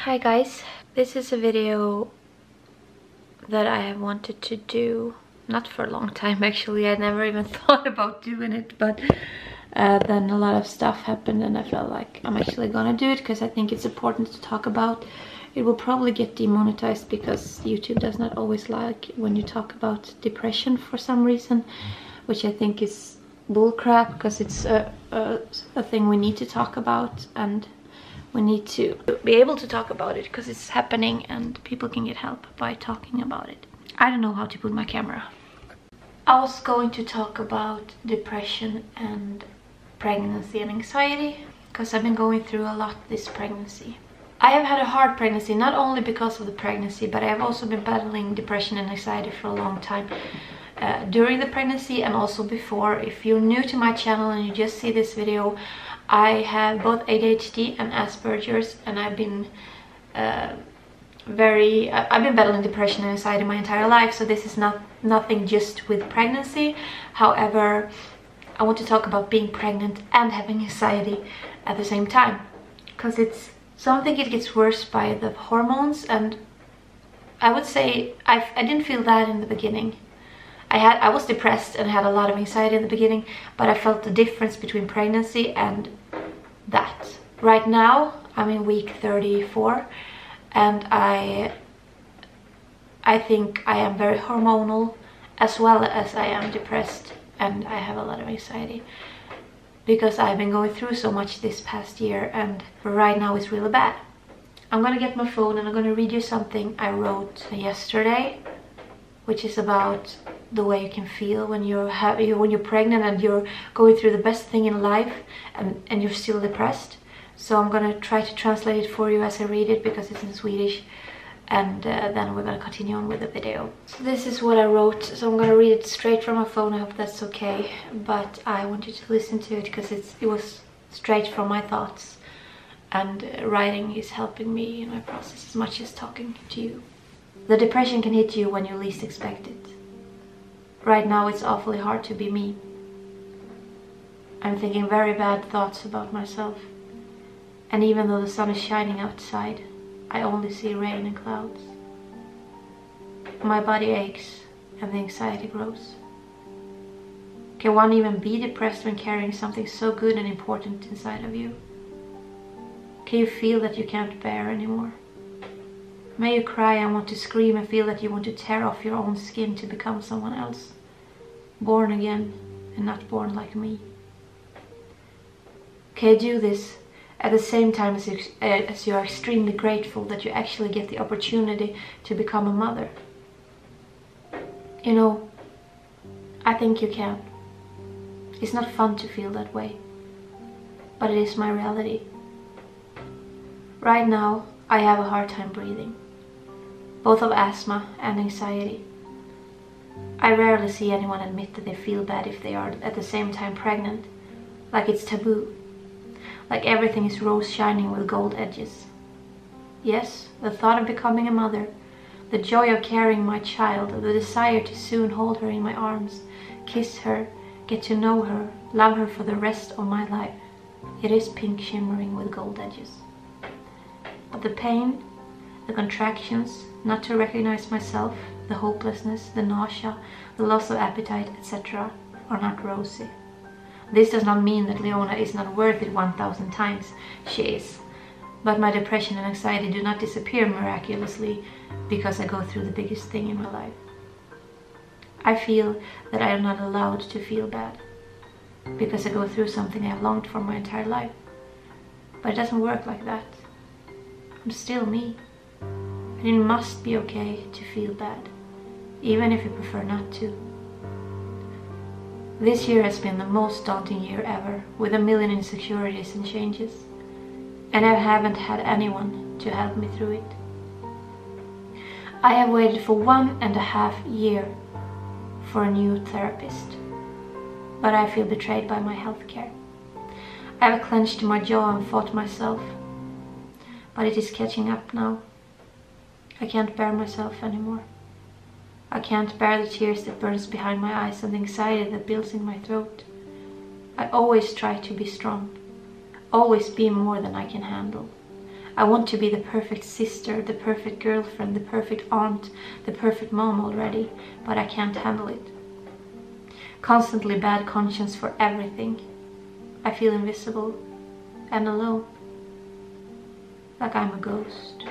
Hi guys, this is a video that I have wanted to do, not for a long time actually. I never even thought about doing it, but then a lot of stuff happened and I felt like I'm actually gonna do it because I think it's important to talk about. It will probably get demonetized because YouTube does not always like when you talk about depression for some reason, which I think is bullcrap because it's a thing we need to talk about, and we need to be able to talk about it because it's happening and people can get help by talking about it. I don't know how to put my camera. I was going to talk about depression and pregnancy and anxiety because I've been going through a lot this pregnancy. I have had a hard pregnancy, not only because of the pregnancy, but I have also been battling depression and anxiety for a long time. During the pregnancy and also before. If you're new to my channel and you just see this video, I have both ADHD and Aspergers, and I've been battling depression and anxiety my entire life, so this is nothing just with pregnancy. However, I want to talk about being pregnant and having anxiety at the same time, because I think it gets worse by the hormones, and I would say I didn't feel that in the beginning. I was depressed and had a lot of anxiety in the beginning, but I felt the difference between pregnancy and that. Right now, I'm in week 34, and I think I am very hormonal as well as I am depressed, and I have a lot of anxiety because I've been going through so much this past year, and right now it's really bad. I'm gonna get my phone and I'm gonna read you something I wrote yesterday, which is about the way you can feel when you're pregnant and you're going through the best thing in life and you're still depressed. So I'm gonna try to translate it for you as I read it because it's in Swedish, and then we're gonna continue on with the video. So this is what I wrote, so I'm gonna read it straight from my phone. I hope that's okay, but I want you to listen to it because it was straight from my thoughts, and writing is helping me in my process as much as talking to you. The depression can hit you when you least expect it. Right now it's awfully hard to be me. I'm thinking very bad thoughts about myself. And even though the sun is shining outside, I only see rain and clouds. My body aches and the anxiety grows. Can one even be depressed when carrying something so good and important inside of you? Can you feel that you can't bear anymore? May you cry and want to scream and feel that you want to tear off your own skin to become someone else. Born again and not born like me. Can you do this at the same time as you are extremely grateful that you actually get the opportunity to become a mother? You know, I think you can. It's not fun to feel that way, but it is my reality. Right now, I have a hard time breathing, both of asthma and anxiety. I rarely see anyone admit that they feel bad if they are at the same time pregnant, like it's taboo, like everything is rose shining with gold edges. Yes, the thought of becoming a mother, the joy of carrying my child, the desire to soon hold her in my arms, kiss her, get to know her, love her for the rest of my life, it is pink shimmering with gold edges. But the pain, the contractions, not to recognize myself, the hopelessness, the nausea, the loss of appetite, etc. are not rosy. This does not mean that Leona is not worth it 1,000 times. She is. But my depression and anxiety do not disappear miraculously because I go through the biggest thing in my life. I feel that I am not allowed to feel bad because I go through something I have longed for my entire life. But it doesn't work like that. I'm still me. And it must be okay to feel bad, even if you prefer not to. This year has been the most daunting year ever, with a million insecurities and changes. And I haven't had anyone to help me through it. I have waited for 1.5 years for a new therapist, but I feel betrayed by my healthcare. I have clenched my jaw and fought myself, but it is catching up now. I can't bear myself anymore. I can't bear the tears that burns behind my eyes and the anxiety that builds in my throat. I always try to be strong, always be more than I can handle. I want to be the perfect sister, the perfect girlfriend, the perfect aunt, the perfect mom already, but I can't handle it. Constantly bad conscience for everything. I feel invisible and alone, like I'm a ghost.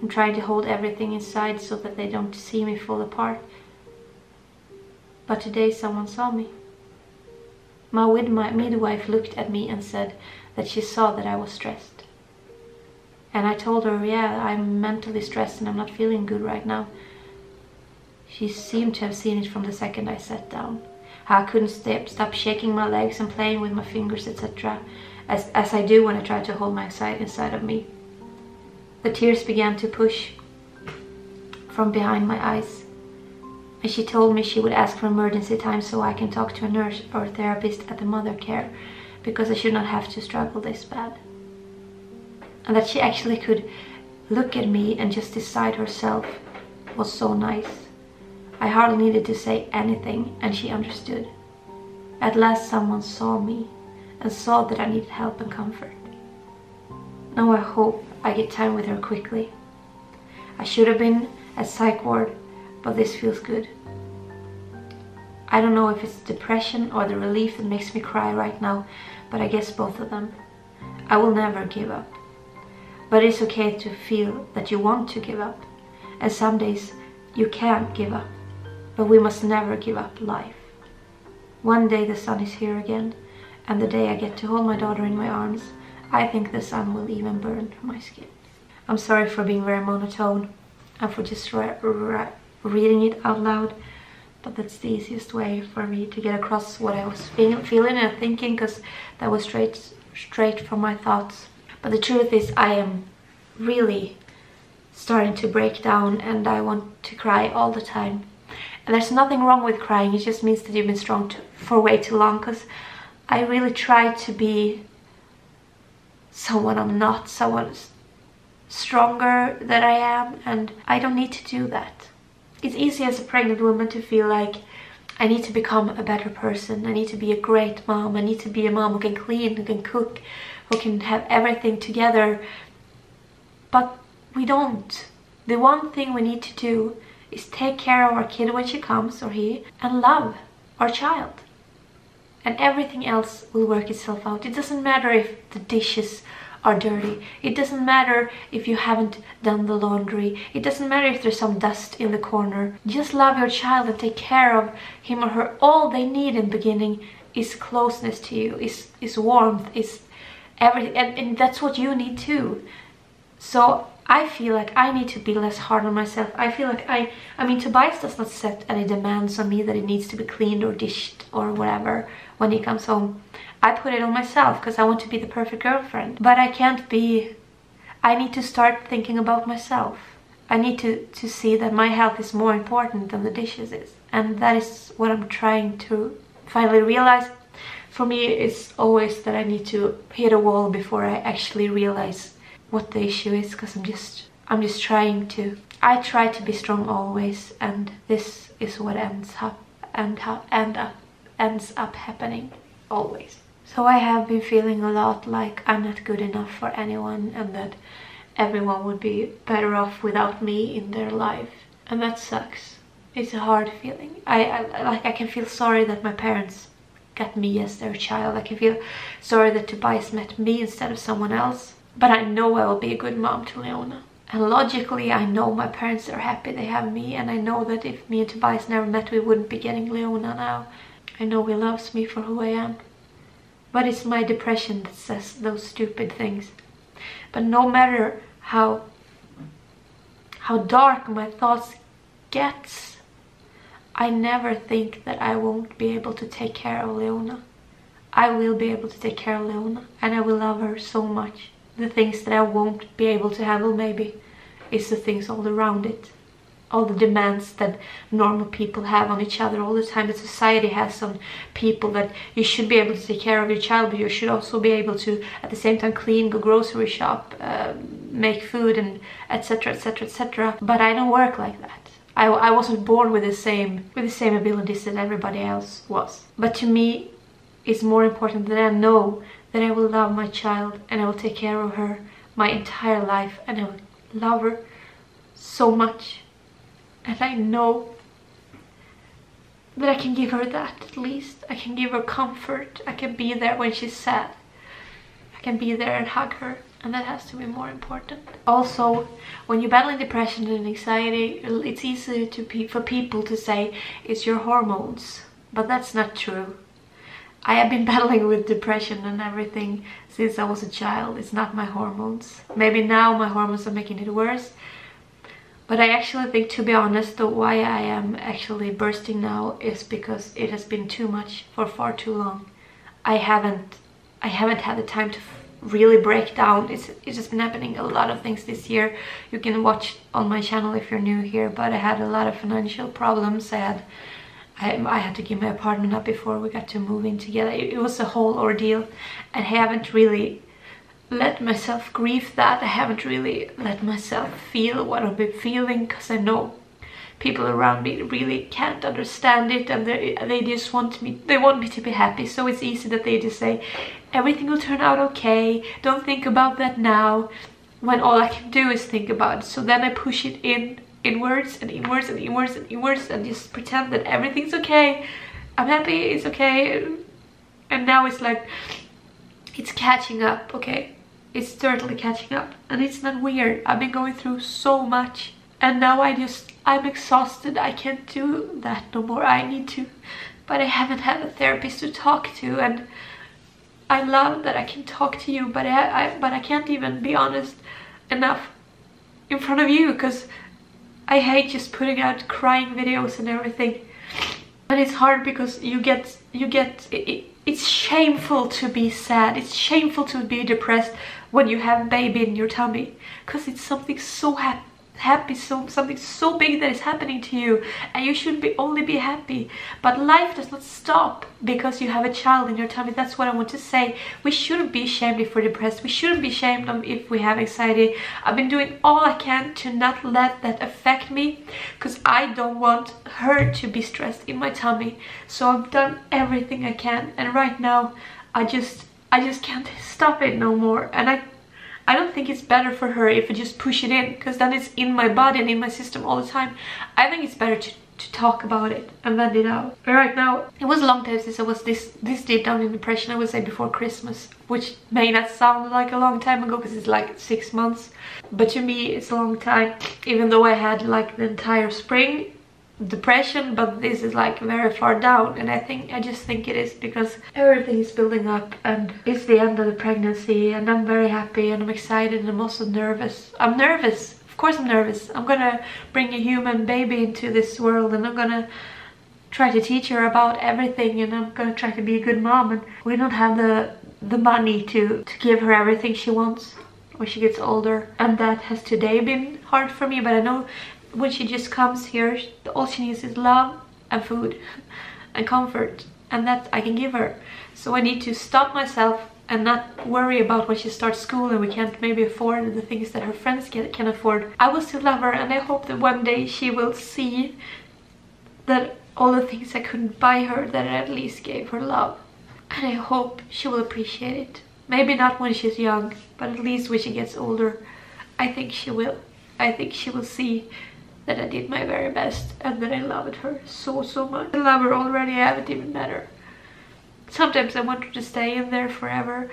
I'm trying to hold everything inside so that they don't see me fall apart. But today someone saw me. My midwife looked at me and said that she saw that I was stressed. And I told her, yeah, I'm mentally stressed and I'm not feeling good right now. She seemed to have seen it from the second I sat down. How I couldn't stop shaking my legs and playing with my fingers, etc. As I do when I try to hold my anxiety inside of me. The tears began to push from behind my eyes. And she told me she would ask for emergency time so I can talk to a nurse or a therapist at the mother care, because I should not have to struggle this bad. And that she actually could look at me and just decide herself was so nice. I hardly needed to say anything and she understood. At last someone saw me and saw that I needed help and comfort. Now I hope I get time with her quickly. I should have been at psych ward, but this feels good. I don't know if it's depression or the relief that makes me cry right now, but I guess both of them. I will never give up. But it's okay to feel that you want to give up. And some days you can't give up. But we must never give up life. One day the sun is here again, and the day I get to hold my daughter in my arms, I think the sun will even burn my skin. I'm sorry for being very monotone and for just reading it out loud, but that's the easiest way for me to get across what I was feeling and thinking, because that was straight from my thoughts. But the truth is, I am really starting to break down and I want to cry all the time. And there's nothing wrong with crying, it just means that you've been strong for way too long, because I really try to be someone I'm not, someone stronger than I am, and I don't need to do that. It's easy as a pregnant woman to feel like I need to become a better person, I need to be a great mom, I need to be a mom who can clean, who can cook, who can have everything together. But we don't. The one thing we need to do is take care of our kid when she comes, or he, and love our child. And everything else will work itself out. It doesn't matter if the dishes are dirty. It doesn't matter if you haven't done the laundry. It doesn't matter if there's some dust in the corner. Just love your child and take care of him or her. All they need in the beginning is closeness to you, is warmth, is everything. And that's what you need too. So I feel like I need to be less hard on myself. I feel like I mean, Tobias does not set any demands on me that it needs to be cleaned or dished or whatever when he comes home. I put it on myself because I want to be the perfect girlfriend. But I can't be... I need to start thinking about myself. I need to see that my health is more important than the dishes is. And that is what I'm trying to finally realize. For me, it's always that I need to hit a wall before I actually realize what the issue is, because I'm just trying to... I try to be strong always, and this is what ends up happening always. So I have been feeling a lot like I'm not good enough for anyone, and that everyone would be better off without me in their life, and that sucks. It's a hard feeling. I can feel sorry that my parents got me as their child. I can feel sorry that Tobias met me instead of someone else. But I know I will be a good mom to Leona. And logically, I know my parents are happy they have me. And I know that if me and Tobias never met, we wouldn't be getting Leona now. I know he loves me for who I am. But it's my depression that says those stupid things. But no matter how dark my thoughts gets, I never think that I won't be able to take care of Leona. I will be able to take care of Leona. And I will love her so much. The things that I won't be able to handle maybe is the things all around it. All the demands that normal people have on each other all the time, that society has on people, that you should be able to take care of your child, but you should also be able to at the same time clean, go grocery shop, make food, and etc, etc, etc. But I don't work like that. I wasn't born with the same abilities that everybody else was. But to me, it's more important that I know that I will love my child and I will take care of her my entire life, and I will love her so much. And I know that I can give her that. At least I can give her comfort. I can be there when she's sad. I can be there and hug her, and that has to be more important. Also, when you're battling depression and anxiety, it's easy for people to say it's your hormones, but that's not true. I have been battling with depression and everything since I was a child. It's not my hormones. Maybe now my hormones are making it worse, but I actually think, to be honest, the why I am actually bursting now is because it has been too much for far too long. I haven't had the time to really break down. It's just been happening a lot of things this year. You can watch on my channel if you're new here, but I had a lot of financial problems. I had to give my apartment up before we got to move in together. It was a whole ordeal, and I haven't really let myself grieve that. I haven't really let myself feel what I've been feeling, because I know people around me really can't understand it, and they just want me to be happy. So it's easy that they just say everything will turn out okay, don't think about that now, when all I can do is think about it. So then I push it inwards and inwards and inwards and inwards, and just pretend that everything's okay, I'm happy, it's okay. And now it's like it's catching up. Okay, it's certainly catching up, and it's not weird. I've been going through so much, and now I'm exhausted. I can't do that no more. I need to, but I haven't had a therapist to talk to, and I love that I can talk to you, but I can't even be honest enough in front of you, because I hate just putting out crying videos and everything. And it's hard because it's shameful to be sad. It's shameful to be depressed when you have a baby in your tummy, because it's something so happy, something so big that is happening to you, and you should only be happy. But life does not stop because you have a child in your tummy. That's what I want to say. We shouldn't be ashamed if we're depressed. We shouldn't be ashamed if we have anxiety. I've been doing all I can to not let that affect me, because I don't want her to be stressed in my tummy. So I've done everything I can, and right now I just can't stop it no more. And I don't think it's better for her if I just push it in, because then it's in my body and in my system all the time. I think it's better to talk about it and vent it out. But right now, it was a long time since I was this deep down in depression. I would say before Christmas, which may not sound like a long time ago because it's like 6 months. But to me, it's a long time, even though I had like the entire spring depression, but this is like very far down. And I just think it is because everything is building up, and it's the end of the pregnancy, and I'm very happy and I'm excited, and I'm also nervous. I'm nervous, of course I'm nervous. I'm gonna bring a human baby into this world, and I'm gonna try to teach her about everything, and I'm gonna try to be a good mom. And we don't have the money to give her everything she wants when she gets older, and that has today been hard for me. But I know when she just comes here, all she needs is love and food and comfort, and that I can give her. So I need to stop myself and not worry about when she starts school and we can't maybe afford the things that her friends can afford. I will still love her, and I hope that one day she will see that all the things I couldn't buy her, that I at least gave her love. And I hope she will appreciate it. Maybe not when she's young, but at least when she gets older. I think she will. I think she will see that I did my very best, and that I loved her so much. I love her already. I haven't even met her. Sometimes I want her to stay in there forever,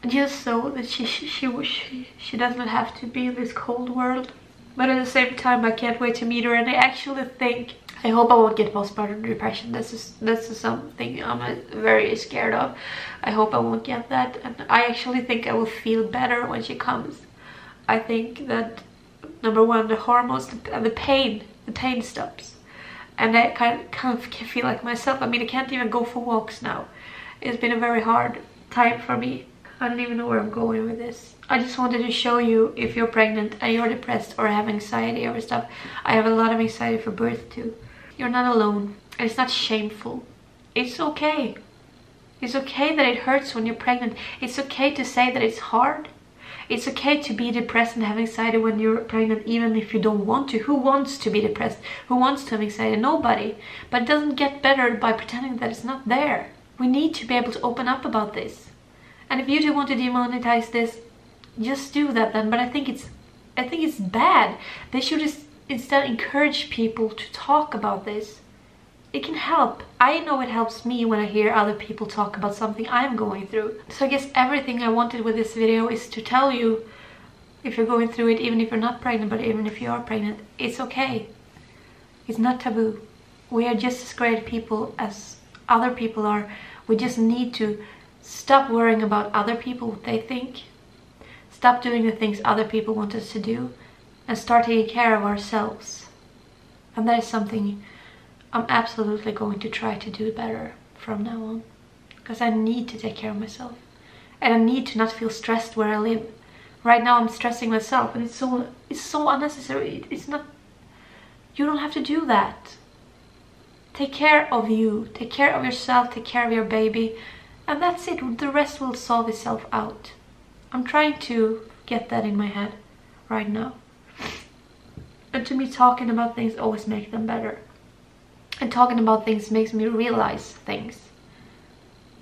just so that she doesn't have to be in this cold world. But at the same time, I can't wait to meet her, and I actually think, I hope I won't get postpartum depression. This is something I'm very scared of. I hope I won't get that, and I actually think I will feel better when she comes. I think that number one, the hormones and the pain stops, and I kind of feel like myself. I mean, I can't even go for walks now. It's been a very hard time for me. I don't even know where I'm going with this. I just wanted to show you, if you're pregnant and you're depressed or have anxiety over stuff. I have a lot of anxiety for birth too. You're not alone, and it's not shameful. It's okay. It's okay that it hurts when you're pregnant. It's okay to say that it's hard. It's okay to be depressed and have anxiety when you're pregnant, even if you don't want to. Who wants to be depressed? Who wants to have anxiety? Nobody. But it doesn't get better by pretending that it's not there. We need to be able to open up about this. And if you do want to demonetize this, just do that then. But I think it's bad. They should just instead encourage people to talk about this. It can help. I know it helps me when I hear other people talk about something I'm going through. So I guess everything I wanted with this video is to tell you, if you're going through it, even if you're not pregnant, but even if you are pregnant, it's okay. It's not taboo. We are just as great people as other people are. We just need to stop worrying about other people, what they think. Stop doing the things other people want us to do, and start taking care of ourselves. And that is something I'm absolutely going to try to do better from now on. Because I need to take care of myself. And I need to not feel stressed where I live. Right now I'm stressing myself, and it's so unnecessary. It's not, you don't have to do that. Take care of you, take care of yourself, take care of your baby, and that's it. The rest will solve itself out. I'm trying to get that in my head right now. And to me, talking about things always makes them better. And talking about things makes me realize things.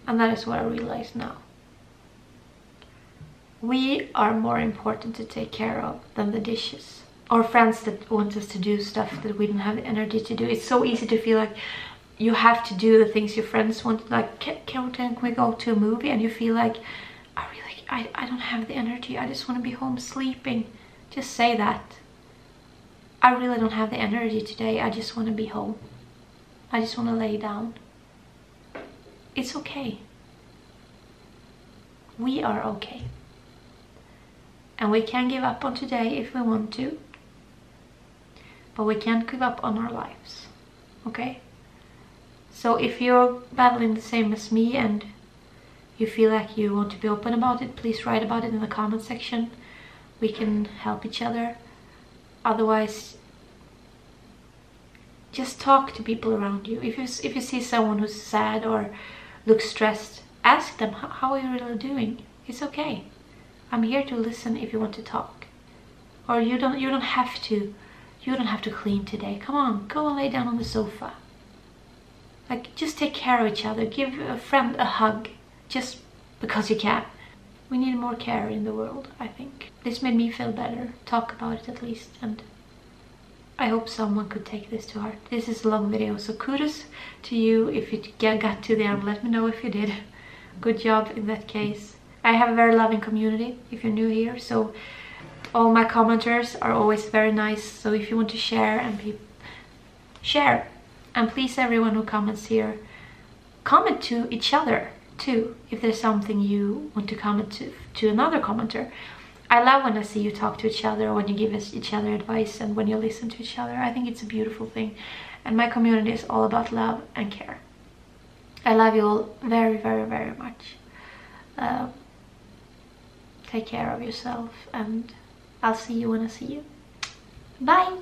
And that is what I realize now. We are more important to take care of than the dishes. Or friends that want us to do stuff that we don't have the energy to do. It's so easy to feel like you have to do the things your friends want. Like, can we go to a movie? And you feel like, I don't have the energy. I just want to be home sleeping. Just say that. I really don't have the energy today. I just want to be home. I just want to lay down. It's okay. We are okay. And we can give up on today if we want to. But we can't give up on our lives. Okay? So if you're battling the same as me and you feel like you want to be open about it, please write about it in the comment section. We can help each other. Otherwise, just talk to people around you. If you see someone who's sad or looks stressed, ask them, how are you really doing? It's okay. I'm here to listen if you want to talk. Or you don't have to clean today. Come on, go and lay down on the sofa. Like, just take care of each other. Give a friend a hug, just because you can. We need more care in the world, I think. This made me feel better. Talk about it at least, and I hope someone could take this to heart. This is a long video, so kudos to you if you got to the end. Let me know if you did. Good job in that case. I have a very loving community if you're new here, so all my commenters are always very nice. So if you want to share share, and please, everyone who comments here, comment to each other too. If there's something you want to comment to another commenter. I love when I see you talk to each other, when you give each other advice, and when you listen to each other. I think it's a beautiful thing, and my community is all about love and care. I love you all very, very, very much. Take care of yourself, and I'll see you when I see you. Bye!